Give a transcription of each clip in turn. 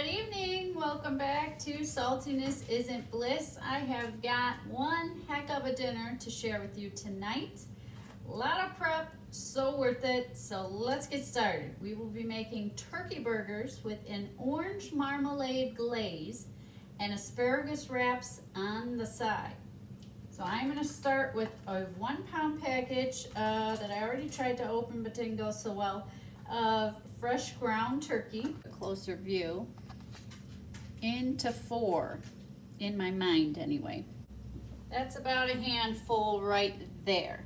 Good evening. Welcome back to Saltiness Isn't Bliss. I have got one heck of a dinner to share with you tonight. A lot of prep, so worth it. So let's get started. We will be making turkey burgers with an orange marmalade glaze and asparagus wraps on the side. So I'm going to start with a 1 pound package that I already tried to open but didn't go so well of fresh ground turkey. A closer view into 4 in my mind anyway. That's about a handful right there.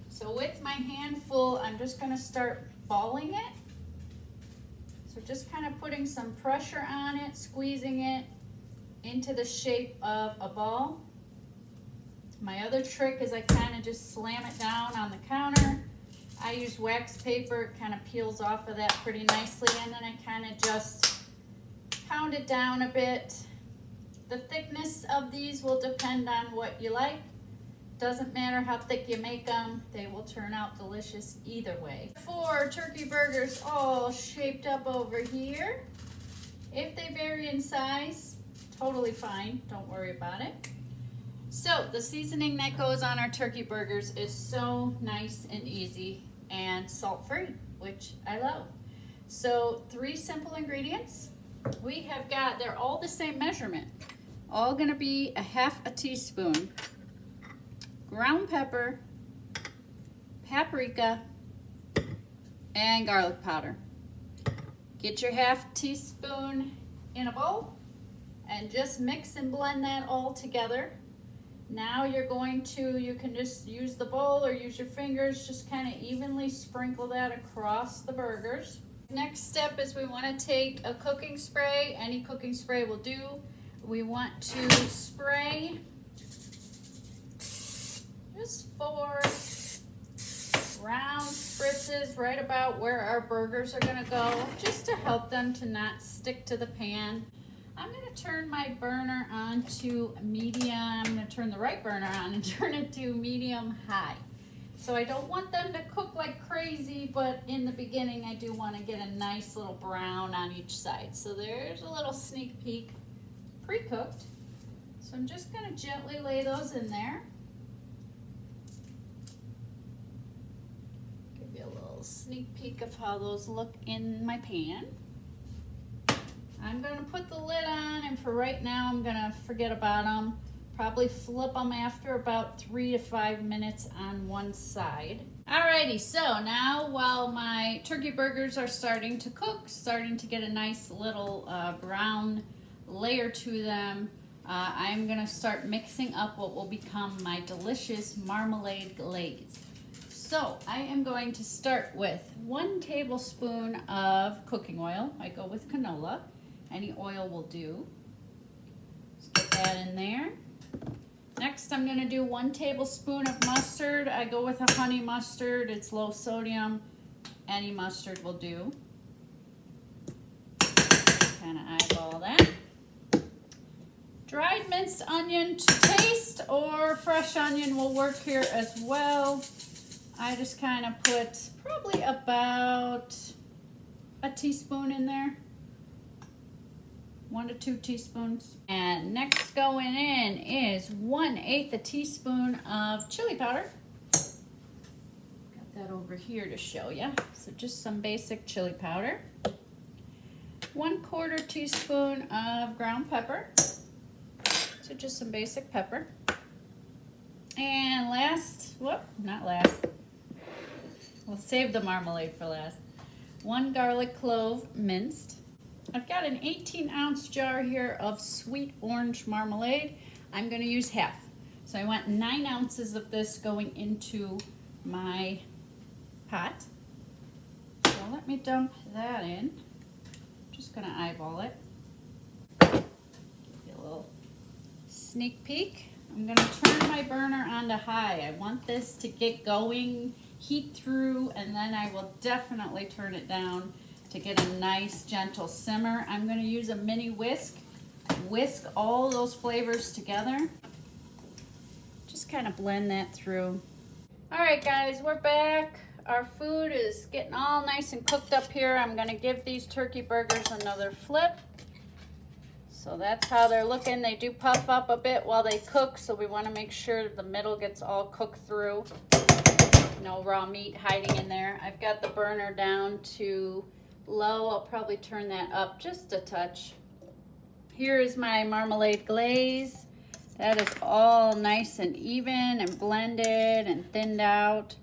So with my handful, I'm just going to start balling it. So just kind of putting some pressure on it, squeezing it into the shape of a ball. My other trick is I kind of just slam it down on the counter. I use wax paper, it kind of peels off of that pretty nicely, and then I kind of just pound it down a bit. The thickness of these will depend on what you like. Doesn't matter how thick you make them, they will turn out delicious either way. 4 turkey burgers all shaped up over here. If they vary in size, totally fine, don't worry about it. So the seasoning that goes on our turkey burgers is so nice and easy and salt-free, which I love. So 3 simple ingredients. We have got, they're all the same measurement. All gonna be a half a teaspoon ground pepper, paprika, and garlic powder. Get your half teaspoon in a bowl and just mix and blend that all together. Now you're going to, you can just use the bowl or use your fingers, just kind of evenly sprinkle that across the burgers. Next step is we want to take a cooking spray, any cooking spray will do. We want to spray just 4 round spritzes right about where our burgers are going to go, just to help them to not stick to the pan. I'm going to turn my burner on to medium. I'm going to turn the right burner on and turn it to medium high. So I don't want them to cook like crazy, but in the beginning I do want to get a nice little brown on each side. So there's a little sneak peek, pre-cooked. So I'm just going to gently lay those in there. Give you a little sneak peek of how those look in my pan. I'm going to put the lid on, and for right now I'm going to forget about them. Probably flip them after about 3 to 5 minutes on one side. Alrighty, so now while my turkey burgers are starting to cook, starting to get a nice little brown layer to them, I'm going to start mixing up what will become my delicious marmalade glaze. So I am going to start with 1 tablespoon of cooking oil. I go with canola. Any oil will do. Just get that in there. Next, I'm going to do 1 tablespoon of mustard. I go with a honey mustard. It's low sodium. Any mustard will do. Kind of eyeball that. Dried minced onion to taste, or fresh onion will work here as well. I just kind of put probably about a teaspoon in there. 1 to 2 teaspoons. And next going in is 1/8 a teaspoon of chili powder. Got that over here to show you. So just some basic chili powder. 1/4 teaspoon of ground pepper. So just some basic pepper. And last, not last. We'll save the marmalade for last. 1 garlic clove minced. I've got an 18-ounce jar here of sweet orange marmalade. I'm going to use half. So I want 9 ounces of this going into my pot. So let me dump that in. Just going to eyeball it. Give you a little sneak peek. I'm going to turn my burner on to high. I want this to get going, heat through, and then I will definitely turn it down to get a nice gentle simmer. I'm going to use a mini whisk. Whisk all those flavors together. Just kind of blend that through. All right, guys, we're back. Our food is getting all nice and cooked up here. I'm going to give these turkey burgers another flip. So that's how they're looking. They do puff up a bit while they cook, so we want to make sure the middle gets all cooked through. No raw meat hiding in there. I've got the burner down to low. I'll probably turn that up just a touch. Here is my marmalade glaze. That is all nice and even and blended and thinned out.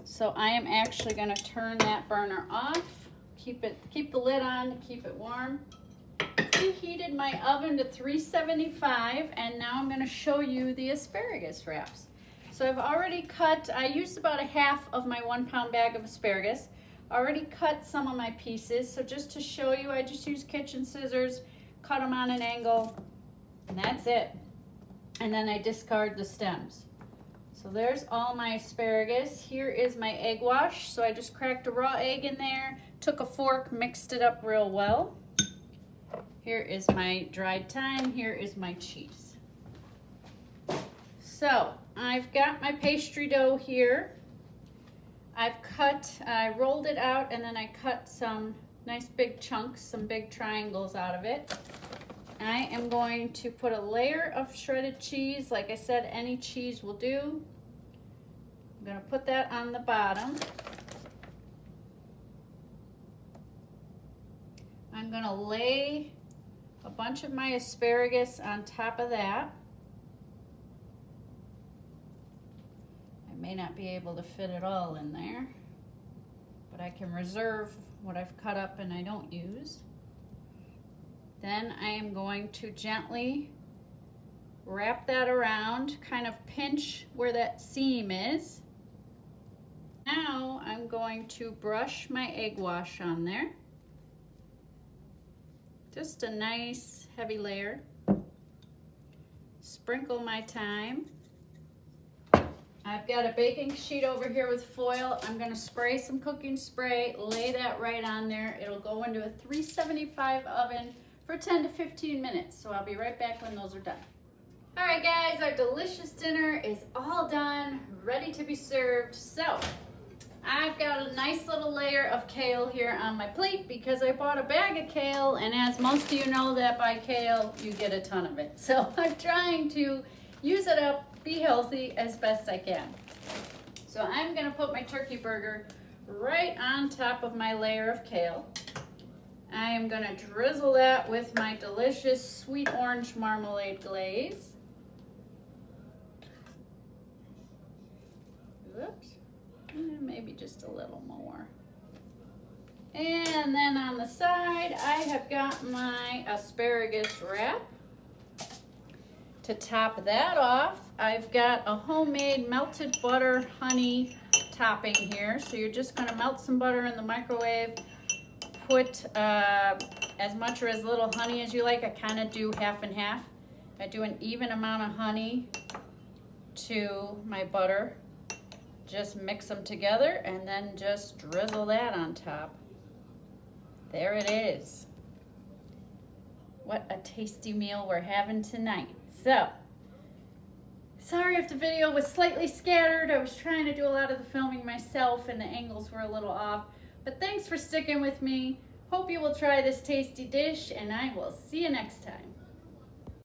So I am actually going to turn that burner off. Keep the lid on to keep it warm. Preheated my oven to 375, and now I'm going to show you the asparagus wraps. So I've already cut, I used about a half of my 1 pound bag of asparagus. Already cut some of my pieces, so just to show you, I just use kitchen scissors, cut them on an angle, and that's it. And then I discard the stems. So there's all my asparagus. Here is my egg wash. So I just cracked a raw egg in there, took a fork, mixed it up real well. Here is my dried thyme. Here is my cheese. So I've got my pastry dough here. I rolled it out, and then I cut some nice big chunks, some big triangles out of it. I am going to put a layer of shredded cheese. Like I said, any cheese will do. I'm going to put that on the bottom. I'm going to lay a bunch of my asparagus on top of that. I may not be able to fit it all in there, but I can reserve what I've cut up and I don't use. Then I am going to gently wrap that around, kind of pinch where that seam is. Now I'm going to brush my egg wash on there. Just a nice heavy layer. Sprinkle my thyme. I've got a baking sheet over here with foil. I'm going to spray some cooking spray, lay that right on there. It'll go into a 375 oven for 10 to 15 minutes. So I'll be right back when those are done. All right, guys, our delicious dinner is all done, ready to be served. So I've got a nice little layer of kale here on my plate because I bought a bag of kale, and as most of you know that by kale, you get a ton of it. So I'm trying to use it up, be healthy as best I can. So I'm gonna put my turkey burger right on top of my layer of kale. I am gonna drizzle that with my delicious sweet orange marmalade glaze. Oops. Maybe just a little more. And then on the side, I have got my asparagus wrap. To top that off, I've got a homemade melted butter honey topping here. So you're just gonna melt some butter in the microwave, put as much or as little honey as you like. I kind of do half and half. I do an even amount of honey to my butter. Just mix them together and then just drizzle that on top. There it is. What a tasty meal we're having tonight. So, sorry if the video was slightly scattered. I was trying to do a lot of the filming myself and the angles were a little off. But thanks for sticking with me. Hope you will try this tasty dish, and I will see you next time.